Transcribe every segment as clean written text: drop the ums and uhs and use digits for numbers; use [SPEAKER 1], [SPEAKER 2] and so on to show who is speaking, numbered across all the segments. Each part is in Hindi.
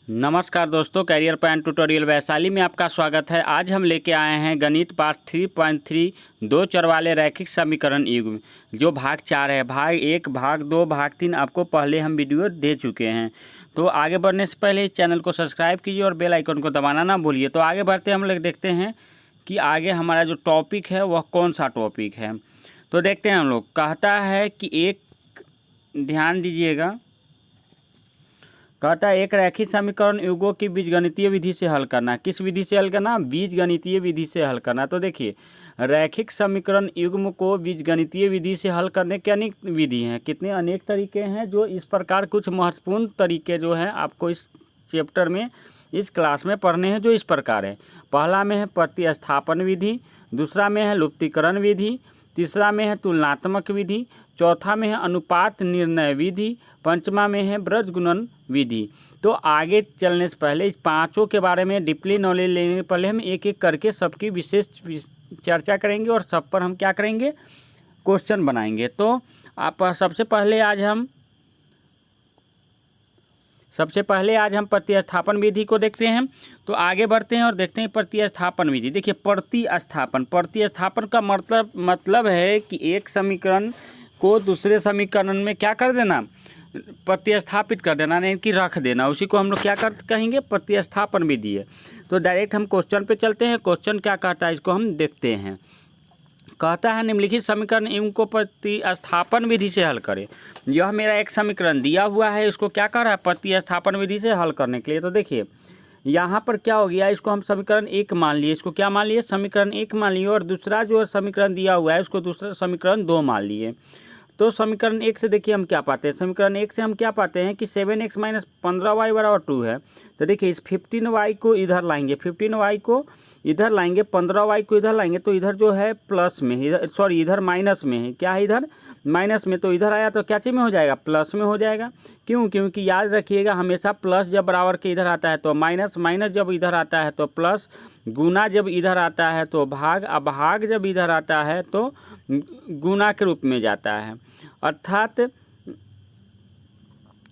[SPEAKER 1] नमस्कार दोस्तों, करियर पॉइंट ट्यूटोरियल वैशाली में आपका स्वागत है। आज हम लेके आए हैं गणित पाठ 3.3 दो चर वाले रैखिक समीकरण युग्म, जो भाग 4 है। भाग 1, भाग 2, भाग 3 आपको पहले हम वीडियो दे चुके हैं। तो आगे बढ़ने से पहले इस चैनल को सब्सक्राइब कीजिए और बेल आइकन को दबाना ना भूलिए। तो आगे बढ़ते हम लोग देखते हैं कि आगे हमारा जो टॉपिक है वह कौन सा टॉपिक है। तो देखते हैं हम लोग। कहता है कि ध्यान दीजिएगा, कहता है एक रैखिक समीकरण युग्मों की बीजगणितीय विधि से हल करना। किस विधि से हल करना? बीजगणितीय विधि से हल करना। तो देखिए, रैखिक समीकरण युग्म को बीजगणितीय विधि से हल करने के अनेक विधि हैं। कितने अनेक तरीके हैं। जो इस प्रकार कुछ महत्वपूर्ण तरीके जो हैं आपको इस चैप्टर में, इस क्लास में पढ़ने हैं, जो इस प्रकार है। पहला में है प्रतिस्थापन विधि, दूसरा में है लुप्तीकरण विधि, तीसरा में है तुलनात्मक विधि, चौथा में है अनुपात निर्णय विधि, पंचमा में है ब्रज गुणन विधि। तो आगे चलने से पहले इस पांचों के बारे में डीपली नॉलेज लेने से पहले हम एक एक करके सबकी विशेष चर्चा करेंगे और सब पर हम क्या करेंगे, क्वेश्चन बनाएंगे। तो आप सबसे पहले आज हम प्रतिस्थापन विधि को देखते हैं। तो आगे बढ़ते हैं और देखते हैं प्रतिस्थापन विधि। देखिए, प्रतिस्थापन का मतलब है कि एक समीकरण को दूसरे समीकरण में क्या कर देना, प्रतिस्थापित कर देना, नहीं कि रख देना। उसी को हम लोग क्या कहेंगे, प्रतिस्थापन विधि है। तो डायरेक्ट हम क्वेश्चन पे चलते हैं। क्वेश्चन क्या कहता है, इसको हम देखते हैं। कहता है निम्नलिखित समीकरण इनको को प्रतिस्थापन विधि से हल करें। यह मेरा एक समीकरण दिया हुआ है, इसको क्या कर रहा है, प्रतिस्थापन विधि से हल करने के लिए। तो देखिए यहाँ पर क्या हो गया, इसको हम समीकरण 1 मान लिए। इसको क्या मान लिए, समीकरण 1 मान लिए। और दूसरा जो समीकरण दिया हुआ है उसको दूसरा समीकरण 2 मान लिए। तो समीकरण 1 से देखिए हम क्या पाते हैं, समीकरण 1 से हम क्या पाते हैं कि 7x - 15y = 2 है। तो देखिए इस 15y को इधर लाएंगे, 15y को इधर लाएंगे, 15y को इधर लाएंगे। तो इधर जो है प्लस में, इधर माइनस में है। क्या है, इधर माइनस में। तो इधर आया तो क्या चीज़ में हो जाएगा, प्लस में हो जाएगा। क्यों? क्योंकि याद रखिएगा हमेशा प्लस जब बराबर के इधर आता है तो माइनस, माइनस जब इधर आता है तो प्लस, गुना जब इधर आता है तो भाग, अब भाग जब इधर आता है तो गुना के रूप में जाता है। अर्थात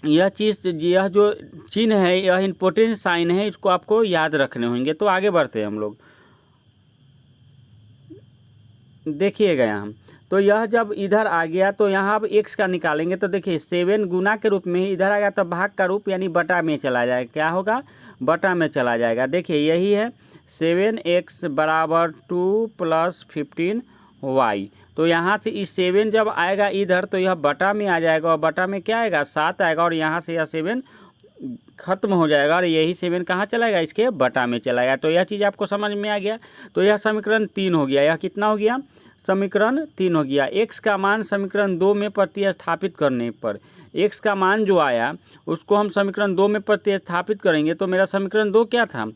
[SPEAKER 1] यह जो चिन्ह है, यह इम्पोर्टेंट साइन है, इसको आपको याद रखने होंगे। तो आगे बढ़ते हैं हम लोग, देखिएगा यहाँ। तो यह जब इधर आ गया तो यहाँ अब x का निकालेंगे। तो देखिए 7 गुना के रूप में इधर आ गया तो भाग का रूप यानी बटा में चला जाएगा। क्या होगा, बटा में चला जाएगा। देखिए यही है 7x = 2 + 15y। तो यहाँ से इस 7 जब आएगा इधर तो यह बटा में आ जाएगा, और बटा में क्या आएगा, 7 आएगा। और यहाँ से यह 7 खत्म हो जाएगा और यही 7 कहाँ चलाएगा, इसके बटा में चलाएगा। तो यह चीज़ आपको समझ में आ गया। तो यह समीकरण 3 हो गया। यह कितना हो गया, समीकरण 3 हो गया। x का मान समीकरण 2 में प्रतिस्थापित करने पर, x का मान जो आया उसको हम समीकरण 2 में प्रतिस्थापित करेंगे। तो मेरा समीकरण 2 क्या था,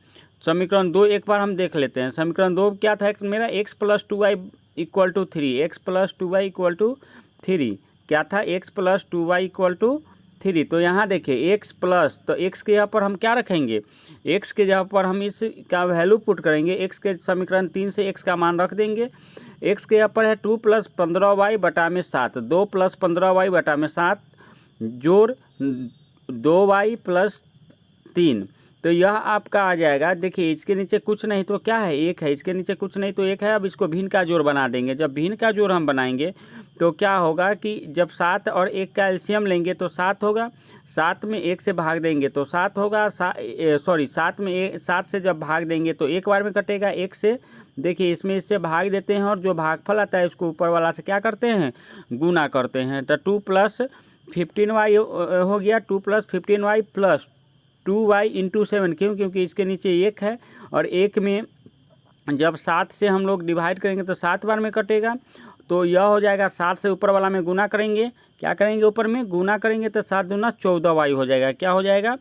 [SPEAKER 1] समीकरण 2 एक बार हम देख लेते हैं। समीकरण 2 क्या था मेरा, x + 2y = 3, x + 2y = 3। क्या था, x + 2y = 3। तो यहाँ देखिए x प्लस, तो x के यहाँ पर हम क्या रखेंगे, x के जगह पर हम इसका वैल्यू पुट करेंगे। x के समीकरण 3 से x का मान रख देंगे। x के यहाँ पर है 2 + 15y / 7, 2 + 15y / 7 जोड़ 2y + 3। तो यह आपका आ जाएगा। देखिए इसके नीचे कुछ नहीं तो क्या है, 1 है। इसके नीचे कुछ नहीं तो 1 है। अब इसको भिन्न का जोड़ बना देंगे। जब भिन्न का जोड़ हम बनाएंगे तो क्या होगा कि जब 7 और 1 का एलसीएम लेंगे तो 7 होगा। 7 में 1 से भाग देंगे तो 7 होगा। 7 से जब भाग देंगे तो एक बार में कटेगा 1 से। देखिए इसमें इससे भाग देते हैं और जो भागफल आता है उसको ऊपर वाला से क्या करते हैं, गुना करते हैं। तो 2 + 15y हो गया, 2 + 15y + 2y × 7। क्यों? क्योंकि इसके नीचे 1 है और 1 में जब 7 से हम लोग डिवाइड करेंगे तो 7 बार में कटेगा। तो यह हो जाएगा, 7 से ऊपर वाला में गुना करेंगे। क्या करेंगे, ऊपर में गुना करेंगे तो 7 दूना 14y हो जाएगा। क्या हो जाएगा,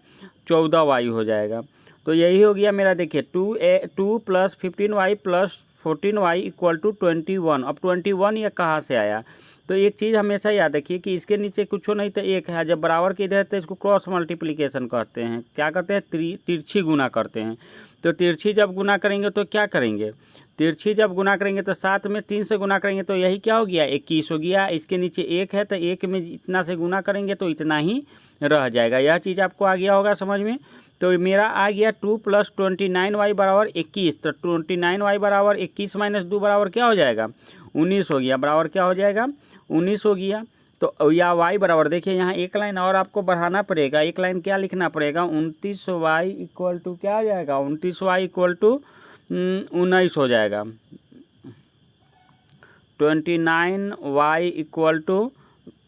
[SPEAKER 1] 14y हो जाएगा। तो यही हो गया मेरा। देखिए 2 + 15y + 14y = 21। अब 21 यह कहाँ से आया, तो एक चीज़ हमेशा याद रखिए कि इसके नीचे कुछ नहीं तो 1 है। जब बराबर के इधर तो इसको क्रॉस मल्टीप्लिकेशन कहते हैं। क्या करते हैं, तिरछी गुना करते हैं। तो तिरछी जब गुना करेंगे तो क्या करेंगे, तिरछी जब गुना करेंगे तो 7 में 3 से गुना करेंगे तो यही क्या हो गया, 21 हो गया। इसके नीचे 1 है तो 1 में इतना से गुना करेंगे तो इतना ही रह जाएगा। यह चीज़ आपको आ गया होगा समझ में। तो मेरा आ गया 2 + 29y बराबर 21। तो 29y बराबर 21 - 2 बराबर क्या हो जाएगा, 19 हो गया। बराबर क्या हो जाएगा, 19 हो गया। तो या y बराबर, देखिए यहाँ एक लाइन और आपको बढ़ाना पड़ेगा। एक लाइन क्या लिखना पड़ेगा, 29y इक्वल टू क्या हो जाएगा, 29y इक्वल टू 19 हो जाएगा। 29y इक्वल टू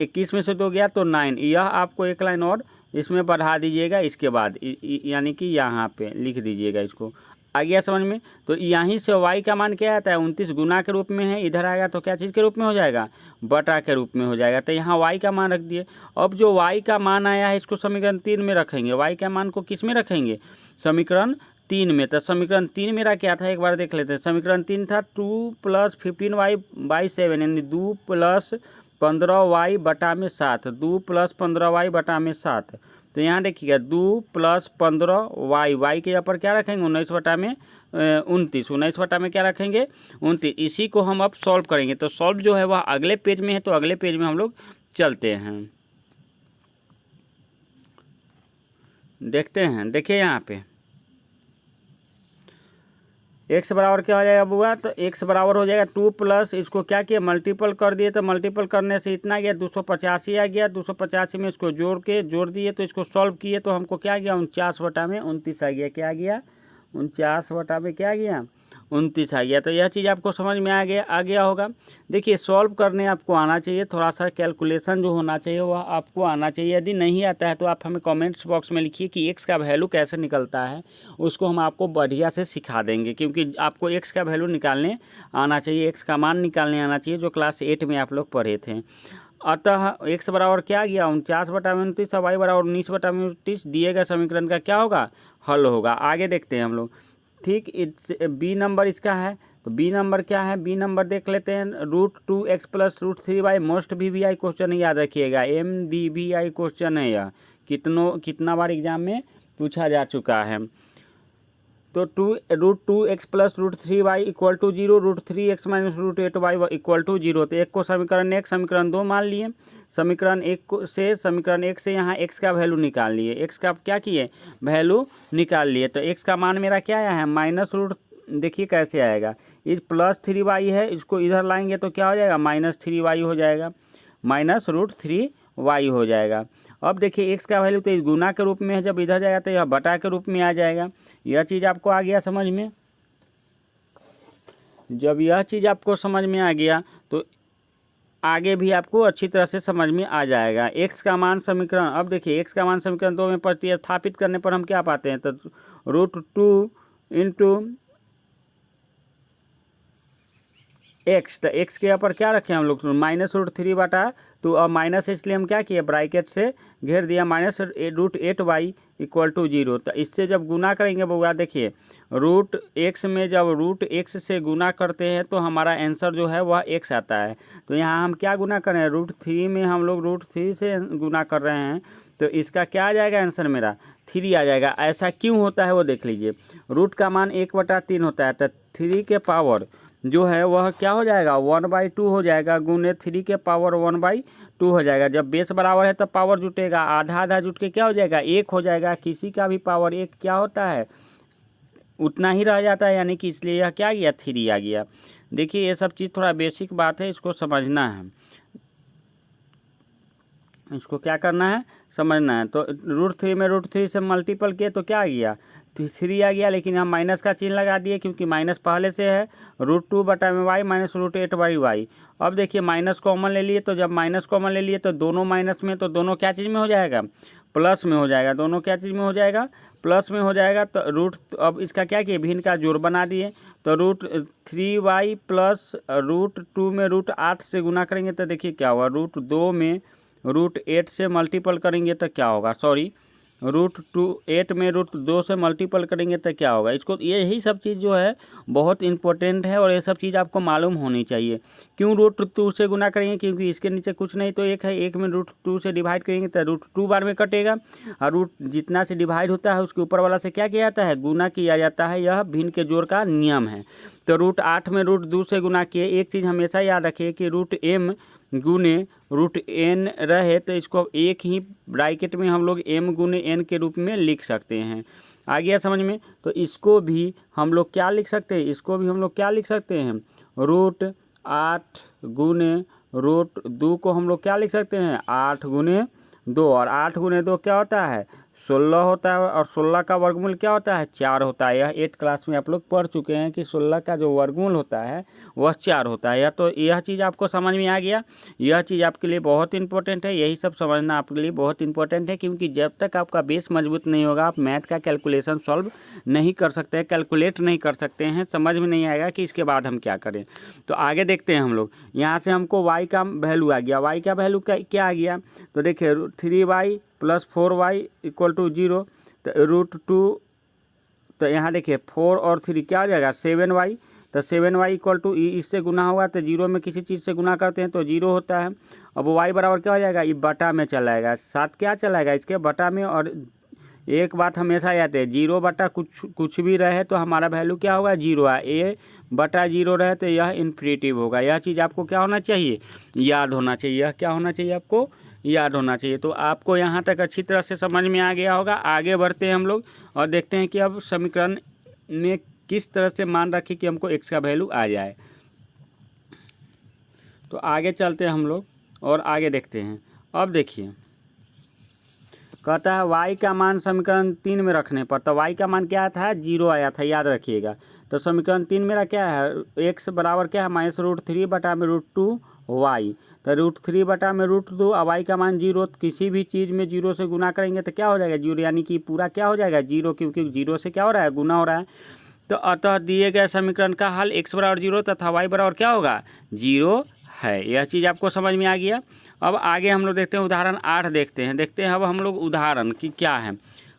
[SPEAKER 1] 21 में से 2 गया तो 9। यह आपको एक लाइन और इसमें बढ़ा दीजिएगा, इसके बाद यानी कि यहाँ पे लिख दीजिएगा इसको। आ गया समझ में। तो यहीं से y का मान क्या आता है, 29 गुना के रूप में है। इधर आएगा तो क्या चीज़ के रूप में हो जाएगा, बटा के रूप में हो जाएगा। तो यहाँ y का मान रख दिए। अब जो y का मान आया है इसको समीकरण 3 में रखेंगे। y का मान को किस में रखेंगे, समीकरण 3 में। तो समीकरण 3 मेरा क्या था, एक बार देख लेते हैं। समीकरण 3 था 2 + 15y/7 यानी 2 + 15y बटा में 7। 2 + 15y बटा में 7। तो यहाँ देखिएगा 2 + 15y, y के यहाँ पर क्या रखेंगे, 19 बटा में 29। 19 बटा में क्या रखेंगे, 29। इसी को हम अब सॉल्व करेंगे। तो सॉल्व जो है वह अगले पेज में है, तो अगले पेज में हम लोग चलते हैं, देखते हैं। देखिए यहाँ पे x बराबर क्या हो जाएगा बुआ, तो x बराबर हो जाएगा 2 प्लस, इसको क्या किया, मल्टीपल कर दिए। तो मल्टीपल करने से इतना गया 285 आ गया। 285 में इसको जोड़ दिए, तो इसको सॉल्व किए तो हमको क्या गया, 49 बटा में 29 आ गया। क्या आ गया, 49 बटा में क्या आ गया, 29 आ गया। तो यह चीज़ आपको समझ में आ गया होगा। देखिए सॉल्व करने आपको आना चाहिए, थोड़ा सा कैलकुलेशन जो होना चाहिए वह आपको आना चाहिए। यदि नहीं आता है तो आप हमें कमेंट्स बॉक्स में लिखिए कि x का वैल्यू कैसे निकलता है, उसको हम आपको बढ़िया से सिखा देंगे। क्योंकि आपको x का वैल्यू निकालने आना चाहिए, x का मान निकालने आना चाहिए, जो क्लास 8 में आप लोग पढ़े थे। अतः x बराबर क्या गया, 49 बटा में 29, y बराबर 19 बटा में 29। दिए गए समीकरण का क्या होगा, हल होगा। आगे देखते हैं हम लोग। ठीक, बी नंबर इसका है। तो बी नंबर क्या है, बी नंबर देख लेते हैं। √2x + √3y most VBI question याद रखिएगा, MBBI क्वेश्चन है यह। कितना बार एग्जाम में पूछा जा चुका है। तो √2x + √3y equal to 0, √3x - √8y equal to 0। तो एक को समीकरण 1, समीकरण 2 मान लिए। समीकरण 1 से यहाँ x का वैल्यू निकाल लिए। x का क्या किए, वैल्यू निकाल लिए। तो x का मान मेरा क्या आया है, -√, देखिए कैसे आएगा, इस +3y है, इसको इधर लाएंगे तो क्या हो जाएगा, -3y हो जाएगा, -√3y हो जाएगा। अब देखिए x का वैल्यू तो इस गुना के रूप में है, जब इधर जाएगा तो यह बटा के रूप में आ जाएगा। यह चीज़ आपको आ गया समझ में। जब यह चीज़ आपको समझ में आ गया तो आगे भी आपको अच्छी तरह से समझ में आ जाएगा। x का मान समीकरण, अब देखिए x का मान समीकरण 2 में प्रतिस्थापित करने पर हम क्या पाते हैं, तो √2 × x। तो x के ऊपर क्या रखें हम लोग, -√3 बटा 2, और माइनस इसलिए हम क्या किए, ब्रैकेट से घेर दिया, -√8y इक्वल टू 0। तो इससे जब गुना करेंगे बउआ, देखिए √x में जब √x से गुना करते हैं तो हमारा आंसर जो है वह x आता है। तो यहाँ हम क्या गुना कर रहे हैं, √3 में हम लोग √3 से गुना कर रहे हैं, तो इसका क्या आ जाएगा आंसर मेरा, 3 आ जाएगा। ऐसा क्यों होता है वो देख लीजिए। रूट का मान 1/3 होता है, तो 3 के पावर जो है वह क्या हो जाएगा, 1/2 हो जाएगा, गुने 3 के पावर 1/2 हो जाएगा। जब बेस बराबर है तो पावर जुटेगा, आधा आधा जुट के क्या हो जाएगा, 1 हो जाएगा। किसी का भी पावर 1 क्या होता है, उतना ही रह जाता है, यानी कि इसलिए यह क्या गया, 3 आ गया। देखिए ये सब चीज़ थोड़ा बेसिक बात है, इसको समझना है, इसको क्या करना है, समझना है। तो √3 में √3 से मल्टीपल किए तो क्या आ गया, 3 आ गया। लेकिन हम माइनस का चिन्ह लगा दिए क्योंकि माइनस पहले से है, √2 बटा में y -√8/y। अब देखिए माइनस कॉमन ले लिए, तो जब माइनस कॉमन ले लिए तो दोनों माइनस में, तो दोनों क्या चीज़ में हो जाएगा, प्लस में हो जाएगा। दोनों क्या चीज़ में हो जाएगा, प्लस में हो जाएगा। तो अब इसका क्या किए, भिन्न का जोड़ बना दिए। तो √3y प्लस √2 में √8 से गुना करेंगे तो देखिए क्या होगा, √2 में √8 से मल्टीपल करेंगे तो क्या होगा, सॉरी √8 में √2 से मल्टीपल करेंगे तो क्या होगा। इसको यही सब चीज़ जो है बहुत इंपॉर्टेंट है, और ये सब चीज़ आपको मालूम होनी चाहिए। क्यों √2 से गुना करेंगे, क्योंकि इसके नीचे कुछ नहीं तो 1 है, 1 में √2 से डिवाइड करेंगे तो √2 बार में कटेगा, और रूट जितना से डिवाइड होता है उसके ऊपर वाला से क्या किया जाता है, गुना किया जाता है। यह भिन्न के जोड़ का नियम है। तो √8 में √2 से गुना किए। एक चीज़ हमेशा याद रखिए कि √m गुने रूट एन रहे तो इसको एक ही ब्रैकेट में हम लोग m गुने n के रूप में लिख सकते हैं। आ गया समझ में? तो इसको भी हम लोग क्या लिख सकते हैं, इसको भी हम लोग क्या लिख सकते हैं, रूट 8 गुने रूट 2 को हम लोग क्या लिख सकते हैं, 8 गुने 2, और 8 गुने 2 क्या होता है, 16 होता है, और 16 का वर्गमूल क्या होता है, 4 होता है। यह 8 क्लास में आप लोग पढ़ चुके हैं कि 16 का जो वर्गमूल होता है वह 4 होता है। तो यह चीज़ आपको समझ में आ गया। यह चीज़ आपके लिए बहुत इंपॉर्टेंट है, यही सब समझना आपके लिए बहुत इंपॉर्टेंट है, क्योंकि जब तक आपका बेस मजबूत नहीं होगा आप मैथ का कैलकुलेशन सॉल्व नहीं कर सकते, कैलकुलेट नहीं कर सकते हैं, समझ में नहीं आएगा कि इसके बाद हम क्या करें। तो आगे देखते हैं हम लोग। यहाँ से हमको y का वैल्यू आ गया, y का वैल्यू क्या आ गया, तो देखिए 3y + 4y = 0, तो √2, तो यहाँ देखिए 4 और 3 क्या हो जाएगा, 7y, तो 7y = इससे गुना होगा तो 0 में किसी चीज़ से गुना करते हैं तो 0 होता है। अब y बराबर क्या हो जाएगा, ये बटा में चला जाएगा, 7 क्या चला जाएगा इसके बटा में। और एक बात हमेशा याद है, 0 बटा कुछ भी रहे तो हमारा वैल्यू क्या होगा, 0 है। a बटा 0 रहे तो यह इन्फिनिटिव होगा। यह चीज़ आपको क्या होना चाहिए, याद होना चाहिए। यह क्या होना चाहिए, आपको याद होना चाहिए। तो आपको यहाँ तक अच्छी तरह से समझ में आ गया होगा। आगे बढ़ते हैं हम लोग और देखते हैं कि अब समीकरण में किस तरह से मान रखें कि हमको x का वैल्यू आ जाए। तो आगे चलते हैं हम लोग और आगे देखते हैं। अब देखिए कहता है y का मान समीकरण 3 में रखने पर, तो y का मान क्या था, 0 आया था, याद रखिएगा। तो समीकरण 3 मेरा क्या है, x बराबर क्या है, -√3 बटा में √2y, तो √3 बटा में √2, अब y का मान 0, किसी भी चीज़ में 0 से गुना करेंगे तो क्या हो जाएगा, 0, यानी कि पूरा क्या हो जाएगा, 0, क्योंकि 0 से क्या हो रहा है, गुना हो रहा है। तो अतः दिए गए समीकरण का हल x बराबर 0 तथा y बराबर क्या होगा, 0 है। यह चीज़ आपको समझ में आ गया। अब आगे हम लोग देखते हैं, उदाहरण 8 देखते हैं अब हम लोग उदाहरण की क्या है।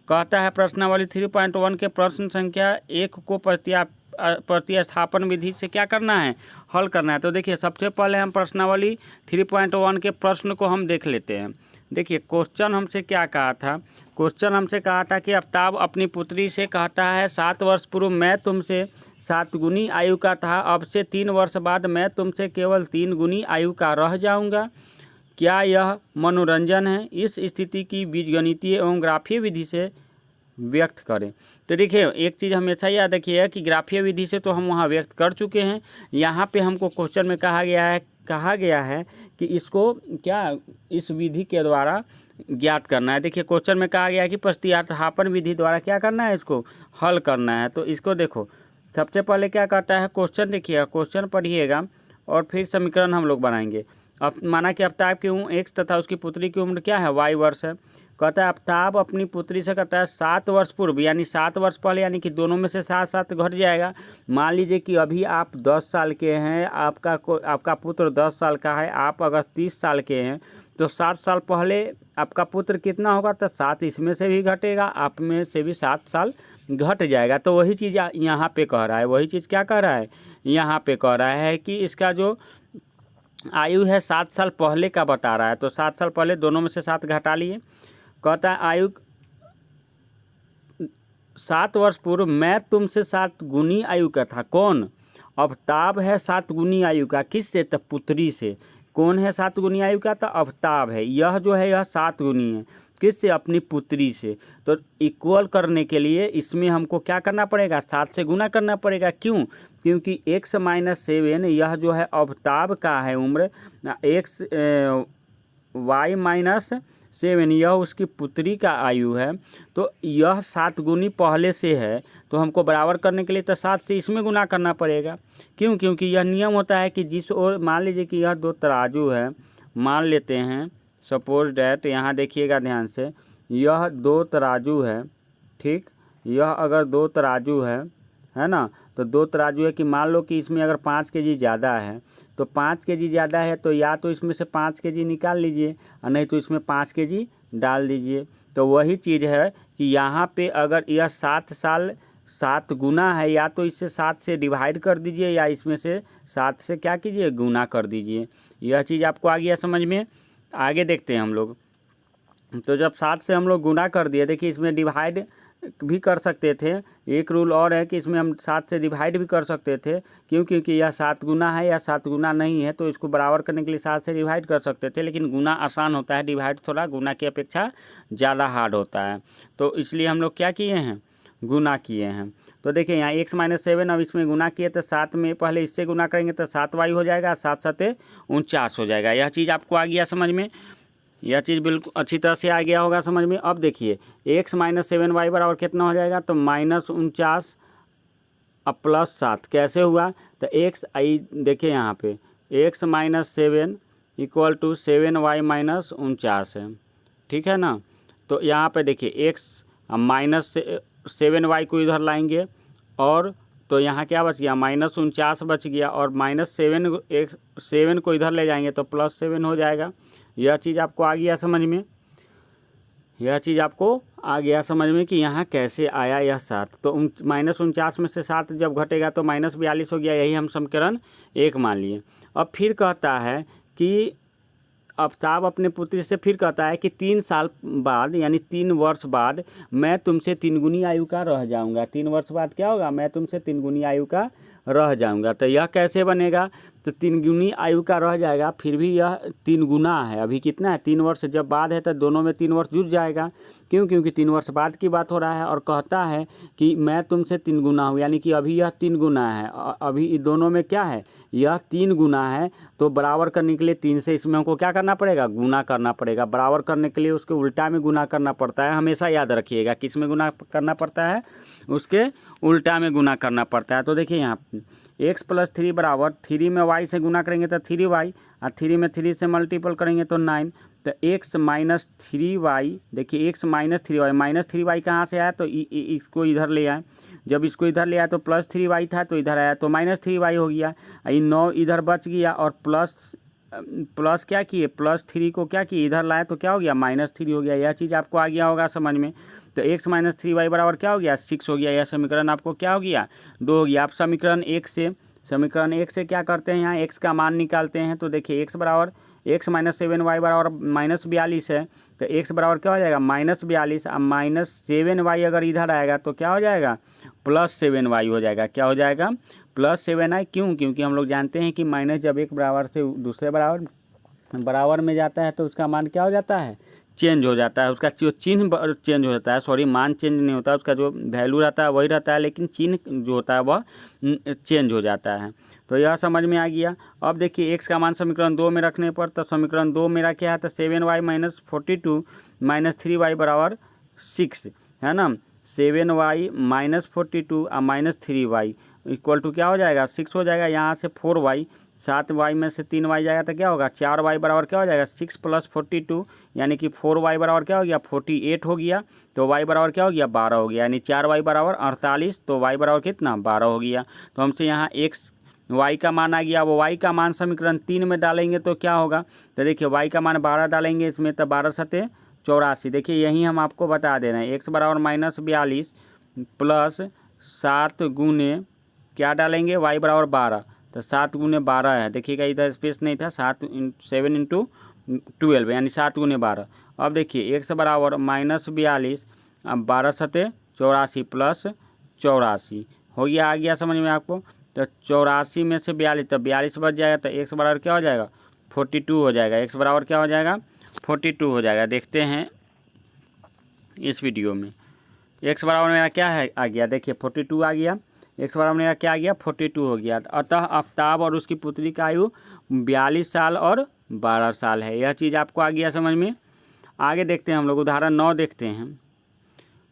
[SPEAKER 1] कहता है प्रश्नावली 3.1 के प्रश्न संख्या 1 को प्रतिस्थापन विधि से क्या करना है, हल करना है। तो देखिए सबसे पहले हम प्रश्नावली 3.1 के प्रश्न को हम देख लेते हैं। देखिए क्वेश्चन हमसे क्या कहा था, क्वेश्चन हमसे कहा था कि आफ्ताब अपनी पुत्री से कहता है 7 वर्ष पूर्व मैं तुमसे 7 गुनी आयु का था, अब से 3 वर्ष बाद मैं तुमसे केवल 3 गुनी आयु का रह जाऊंगा, क्या यह मनोरंजन है। इस स्थिति की बीजगणितीय एवं ग्राफीय विधि से व्यक्त करें। तो देखिए एक चीज़ हमेशा याद रखिएगा कि ग्राफीय विधि से तो हम वहाँ व्यक्त कर चुके हैं। यहाँ पे हमको क्वेश्चन में कहा गया है कि इसको क्या इस विधि के द्वारा ज्ञात करना है। देखिए क्वेश्चन में कहा गया है कि प्रतिस्थापन विधि द्वारा क्या करना है, इसको हल करना है। तो इसको देखो सबसे पहले क्या कहता है, क्वेश्चन देखिएगा, क्वेश्चन पढ़िएगा और फिर समीकरण हम लोग बनाएंगे। अब माना कि आफ्ताब की उम्र x तथा उसकी पुत्री की उम्र क्या है, y वर्ष है। कहता है आफ्ताब अपनी पुत्री से कहता है 7 वर्ष पूर्व, यानी 7 वर्ष पहले, यानी कि दोनों में से 7 घट जाएगा। मान लीजिए कि अभी आप 10 साल के हैं, आपका पुत्र 10 साल का है, आप अगर 30 साल के हैं तो 7 साल पहले आपका पुत्र कितना होगा, तो 7 इसमें से भी घटेगा, आप में से भी 7 साल घट जाएगा। तो वही चीज़ यहाँ पे कह रहा है, वही चीज़ क्या कह रहा है, यहाँ पे कह रहा है कि इसका जो आयु है 7 साल पहले का बता रहा है। तो 7 साल पहले दोनों में से 7 घटा लिए। कहता है आयु 7 वर्ष पूर्व मैं तुमसे 7 गुनी आयु का था। कौन, आफ्ताब है 7 गुनी आयु का, किससे, तो पुत्री से। कौन है 7 गुनी आयु का, तो आफ्ताब है। यह जो है यह 7 गुनी है, किससे, अपनी पुत्री से। तो इक्वल करने के लिए इसमें हमको क्या करना पड़ेगा, 7 से गुना करना पड़ेगा। क्यों, क्योंकि x - 7 यह जो है आफ्ताब का है उम्र, y - 7 यह उसकी पुत्री का आयु है। तो यह 7 गुनी पहले से है, तो हमको बराबर करने के लिए तो 7 से इसमें गुना करना पड़ेगा। क्यों, क्योंकि यह नियम होता है कि जिस ओर, मान लीजिए कि यह 2 तराजू है, मान लेते हैं सपोज डैट, यहाँ देखिएगा ध्यान से, यह 2 तराजू है, ठीक, यह अगर 2 तराजू है ना, तो 2 तराजू है कि मान लो कि इसमें अगर 5 केजी ज़्यादा है, तो 5 केजी ज़्यादा है तो या तो इसमें से 5 केजी निकाल लीजिए और नहीं तो इसमें 5 केजी डाल दीजिए। तो वही चीज़ है कि यहाँ पे अगर यह 7 साल 7 गुना है, या तो इससे 7 से डिवाइड कर दीजिए या इसमें से 7 से क्या कीजिए, गुना कर दीजिए। यह चीज़ आपको आ गया समझ में। आगे देखते हैं हम लोग। तो जब 7 से हम लोग गुना कर दिए, देखिए इसमें डिवाइड भी कर सकते थे। एक रूल और है कि इसमें हम 7 से डिवाइड भी कर सकते थे, क्योंकि यह 7 गुना है या 7 गुना नहीं है, तो इसको बराबर करने के लिए 7 से डिवाइड कर सकते थे, लेकिन गुना आसान होता है, डिवाइड थोड़ा गुना की अपेक्षा ज़्यादा हार्ड होता है। तो इसलिए हम लोग क्या किए हैं, गुना किए हैं। तो देखिए यहाँ x-7, अब इसमें गुना किए तो 7 में पहले इससे गुना करेंगे तो 7y हो जाएगा, 7 7 49 हो जाएगा। यह चीज़ आपको आ गया समझ में, यह चीज़ बिल्कुल अच्छी तरह से आ गया होगा समझ में। अब देखिए x-7y बराबर कितना हो जाएगा, तो -49 अब +7 कैसे हुआ, तो x आई देखिए यहाँ पे x-7 इक्वल टू 7y - 49 है, ठीक है ना। तो यहाँ पे देखिए x -7y को इधर लाएंगे, और तो यहाँ क्या बच गया, -49 बच गया, और -7 को इधर ले जाएंगे तो +7 हो जाएगा। यह चीज़ आपको आ गया समझ में, यह चीज़ आपको आ गया समझ में कि यहाँ कैसे आया यह 7। तो -49 में से 7 जब घटेगा तो -42 हो गया, यही हम समीकरण 1 मान लिए। अब फिर कहता है कि आफ्ताब अपने पुत्री से फिर कहता है कि 3 साल बाद यानी 3 वर्ष बाद मैं तुमसे 3 गुनी आयु का रह जाऊंगा। 3 वर्ष बाद क्या होगा, मैं तुमसे 3 गुनी आयु का रह जाऊंगा। तो यह कैसे बनेगा, तो 3 गुनी आयु का रह जाएगा, फिर भी यह 3 गुना है, अभी कितना है 3 वर्ष जब बाद है तो दोनों में 3 वर्ष जुड़ जाएगा, क्योंकि 3 वर्ष बाद की बात हो रहा है। और कहता है कि मैं तुमसे 3 गुना हूँ, यानी कि अभी यह 3 गुना है, अभी दोनों में क्या है, यह 3 गुना है। तो बराबर करने के लिए 3 से इसमें हमको क्या करना पड़ेगा, गुना करना पड़ेगा। बराबर करने के लिए उसके उल्टा में गुना करना पड़ता है, हमेशा याद रखिएगा। किस में गुना करना पड़ता है, उसके उल्टा में गुना करना पड़ता है। तो देखिए यहाँ x + 3 बराबर 3 में y से गुना करेंगे तो 3y, और 3 में 3 से मल्टीपल करेंगे तो 9। तो x - 3y, देखिए x - 3y, -3y कहाँ से आया, तो इसको इधर ले आए, जब इसको इधर ले आया तो +3y था, तो इधर आया तो -3y हो गया। ये 9 इधर बच गया, और प्लस क्या किए, +3 को क्या किए इधर लाए, तो क्या हो गया, -3 हो गया। यह चीज़ आपको आ गया होगा समझ में। तो x - 3y बराबर क्या हो गया, 6 हो गया। यह समीकरण आपको क्या हो गया, 2 हो गया। आप समीकरण 1 से क्या करते हैं, यहाँ x का मान निकालते हैं। तो देखिए x बराबर x - 7y बराबर -42 है, तो x बराबर क्या हो जाएगा, -42, अब -7y अगर इधर आएगा तो क्या हो जाएगा, +7y हो जाएगा। क्या हो जाएगा, +7y। क्यों, क्योंकि हम लोग जानते हैं कि माइनस जब एक बराबर से दूसरे बराबर में जाता है तो उसका मान क्या हो जाता है, चेंज हो जाता है, उसका जो चिन्ह चेंज हो जाता है, सॉरी मान चेंज नहीं होता, उसका जो वैल्यू रहता है वही रहता है, लेकिन चिन्ह जो होता है वह चेंज हो जाता है। तो यह समझ में आ गया। अब देखिए x का मान समीकरण 2 में रखने पर, तो समीकरण 2 मेरा क्या है, तो 7y - 42 - 3y बराबर 6 है ना। 7y - 42 और -3y इक्वल टू क्या हो जाएगा, 6 हो जाएगा। यहाँ से 4y, 7y में से 3y जाएगा तो क्या होगा, 4y बराबर क्या हो जाएगा, 6 + 42, यानी कि 4y बराबर क्या हो गया, 48 हो गया। तो y बराबर क्या हो गया, 12 हो गया, यानी 4y बराबर 48, तो y बराबर कितना, 12 हो गया। तो हमसे यहाँ x y का मान आ गया। वो y का मान समीकरण 3 में डालेंगे तो क्या होगा, तो देखिए y का मान 12 डालेंगे इसमें, तो 12 सते 84। देखिए यही हम आपको बता दे रहे हैं, x बराबर -42 प्लस 7 गुने क्या डालेंगे, y बराबर 12, तो 7 गुने 12 है। देखिएगा इधर स्पेस नहीं था, 7 × 12 यानी 7 गुने 12। अब देखिए x बराबर -42, अब 12 सते 84 प्लस 84 हो गया, आ गया समझ में आपको। तो 84 में से 42, तो 42 बच जाएगा, तो x बराबर क्या हो जाएगा, 42 हो जाएगा। x बराबर क्या हो जाएगा, 42 हो जाएगा। देखते हैं इस वीडियो में x बराबर मेरा क्या है आ गया, देखिए 42 आ गया। x बराबर मेरा क्या आ गया, 42 हो गया। अतः आफ्ताब और उसकी पुत्री का आयु 42 साल और 12 साल है। यह चीज़ आपको आ गया समझ में। आगे देखते हैं हम लोग, उदाहरण 9 देखते हैं।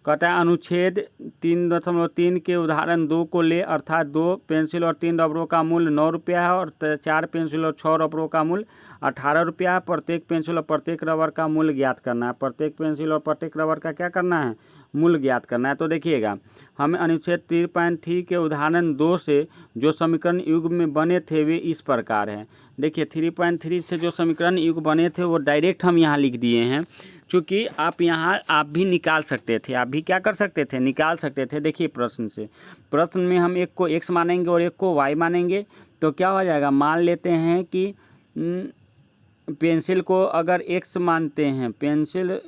[SPEAKER 1] कहता है अनुच्छेद 3.3 के उदाहरण 2 को ले, अर्थात 2 पेंसिल और 3 रबरों का मूल्य 9 रुपया है, और 4 पेंसिल और 6 रबरों का मूल्य 18 रुपया है। प्रत्येक पेंसिल और प्रत्येक रबर का मूल्य ज्ञात करना है। प्रत्येक पेंसिल और प्रत्येक रबर का क्या करना है, मूल्य ज्ञात करना है। तो देखिएगा, हमें अनुच्छेद 3.3 के उदाहरण 2 से जो समीकरण युग में बने थे वे इस प्रकार हैं। देखिए 3.3 से जो समीकरण युग बने थे वो डायरेक्ट हम यहाँ लिख दिए हैं, क्योंकि आप भी निकाल सकते थे, आप भी क्या कर सकते थे, निकाल सकते थे। देखिए प्रश्न में हम एक को x मानेंगे और एक को y मानेंगे, तो क्या हो जाएगा, मान लेते हैं कि पेंसिल को अगर x मानते हैं, पेंसिल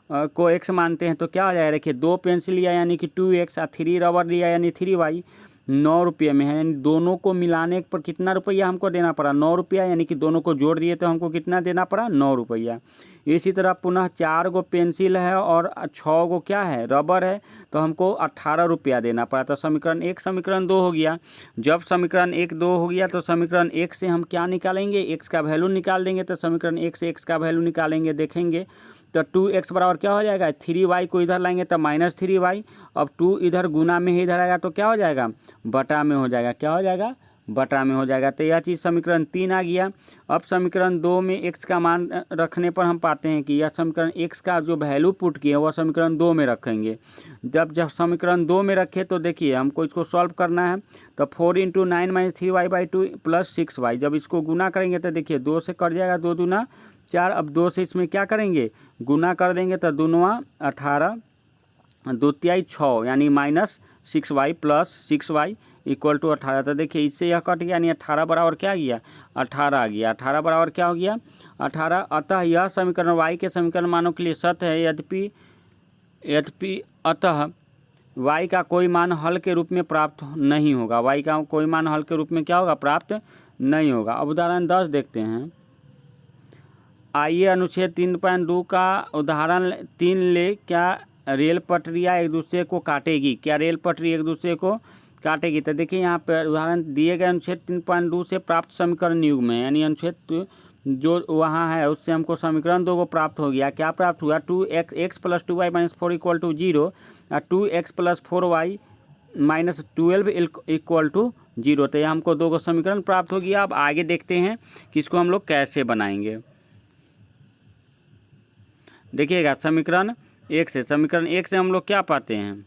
[SPEAKER 1] को x मानते हैं तो क्या हो जाएगा, देखिए 2 पेंसिल लिया यानी कि 2x और 3 रबर लिया यानी 3y, 9 रुपये में है। यानी दोनों को मिलाने पर कितना रुपया हमको देना पड़ा, 9 रुपया, यानी कि दोनों को जोड़ दिए तो हमको कितना देना पड़ा, 9 रुपया। इसी तरह पुनः 4 गो पेंसिल है और 6 गो क्या है, रबर है, तो हमको 18 रुपया देना पड़ा। तो समीकरण 1 समीकरण 2 हो गया। जब समीकरण 1 2 हो गया तो समीकरण 1 से हम क्या निकालेंगे, x का वैल्यू निकाल देंगे। तो समीकरण 1 से x का वैल्यू निकालेंगे, देखेंगे तो 2x बराबर क्या हो जाएगा, 3y को इधर लाएंगे तो -3y। अब 2 इधर गुना में ही इधर आएगा तो क्या हो जाएगा, बटा में हो जाएगा, क्या हो जाएगा, बटा में हो जाएगा। तो यह चीज़ समीकरण 3 आ गया। अब समीकरण 2 में x का मान रखने पर हम पाते हैं कि यह समीकरण x का जो वैल्यू पुट किए वह समीकरण 2 में रखेंगे। जब समीकरण 2 में रखे तो देखिए हमको इसको सॉल्व करना है। तो 4 × 9 - 3y/2 + 6y, जब इसको गुना करेंगे तो देखिए 2 से कट जाएगा, 2 दूना 4। अब 2 से इसमें क्या करेंगे, गुना कर देंगे तो दूनवा 18, 2 तिहाई 6, यानी -6y + 6y = 18। तो देखिए इससे यह कट गया, यानी 18 बराबर क्या आ गया, 18 आ गया। 18 बराबर क्या हो गया, 18। अतः यह समीकरण y के समीकरण मानों के लिए सत्य है, यद्यपि अतः y का कोई मान हल के रूप में प्राप्त नहीं होगा। y का कोई मान हल के रूप में क्या होगा, प्राप्त नहीं होगा। अब उदाहरण 10 देखते हैं। आइए अनुच्छेद 3.2 का उदाहरण 3 ले। क्या रेल पटरियाँ एक दूसरे को काटेगी, क्या रेल पटरी एक दूसरे को काटेगी। तो देखिए यहाँ पर उदाहरण दिए गए अनुच्छेद 3.2 से प्राप्त समीकरण युग्म है, यानी अनुच्छेद जो वहाँ है उससे हमको समीकरण 2 को प्राप्त हो गया। क्या प्राप्त हुआ, 2x + 2y - 4 = 0 और 2x + 4y - 12 = 0। तो यह हमको 2 को समीकरण प्राप्त हो गया। अब आगे देखते हैं कि इसको हम लोग कैसे बनाएंगे। देखिएगा समीकरण 1 से हम लोग क्या पाते हैं,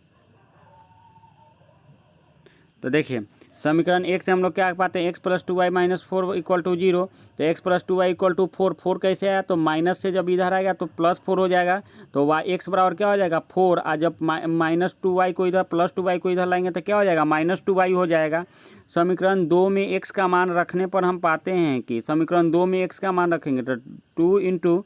[SPEAKER 1] तो देखिए समीकरण 1 से हम लोग क्या पाते हैं, x + 2y - 4 = 0। तो x + 2y = 4, 4 कैसे आया, तो माइनस से जब इधर आएगा तो +4 हो जाएगा। तो x बराबर क्या हो जाएगा, 4। और जब -2y को इधर +2y को इधर लाएंगे तो क्या हो जाएगा, -2y हो जाएगा। समीकरण 2 में x का मान रखने पर हम पाते हैं कि समीकरण 2 में x का मान रखेंगे तो 2 ×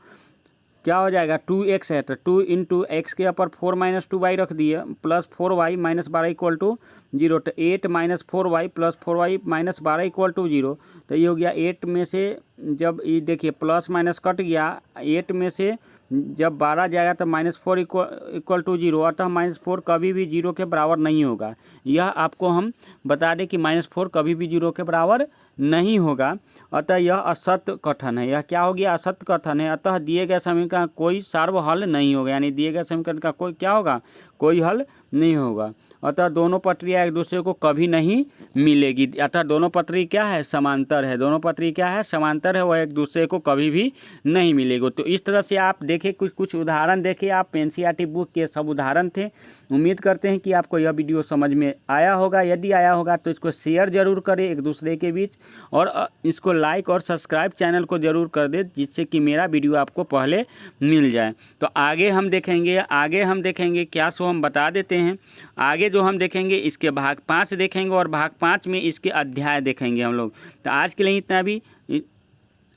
[SPEAKER 1] क्या हो जाएगा, 2x है तो 2 × x के ऊपर 4 - 2y रख दिए + 4y - 12 = 0। तो 8 - 4y + 4y - 12 = 0। तो ये हो गया 8 में से जब ये देखिए प्लस माइनस कट गया, 8 में से जब 12 जाएगा तो -4 = 0। अतः -4 कभी भी 0 के बराबर नहीं होगा। यह आपको हम बता दें कि -4 कभी भी 0 के बराबर नहीं होगा। अतः यह असत्य कथन है। यह क्या हो गया, असत्य कथन है। अतः दिए गए समीकरण का कोई सार्व हल नहीं होगा, यानी दिए गए समीकरण का कोई क्या होगा, कोई हल नहीं होगा। अतः दोनों पटरियाँ एक दूसरे को कभी नहीं मिलेगी। अतः दोनों पटरी क्या है, समांतर है। दोनों पटरी क्या है, समांतर है, वह एक दूसरे को कभी भी नहीं मिलेगी। तो इस तरह से आप देखें, कुछ उदाहरण देखें। आप एनसीईआरटी बुक के सब उदाहरण थे। उम्मीद करते हैं कि आपको यह वीडियो समझ में आया होगा। यदि आया होगा तो इसको शेयर जरूर करें एक दूसरे के बीच, और इसको लाइक और सब्सक्राइब चैनल को जरूर कर दें, जिससे कि मेरा वीडियो आपको पहले मिल जाए। तो आगे हम देखेंगे क्या सो हम बता देते हैं। आगे जो हम देखेंगे इसके भाग 5 देखेंगे, और भाग 5 में इसके अध्याय देखेंगे हम लोग। तो आज के लिए इतना भी,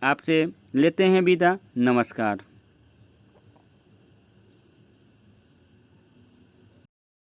[SPEAKER 1] आपसे लेते हैं विदा। नमस्कार।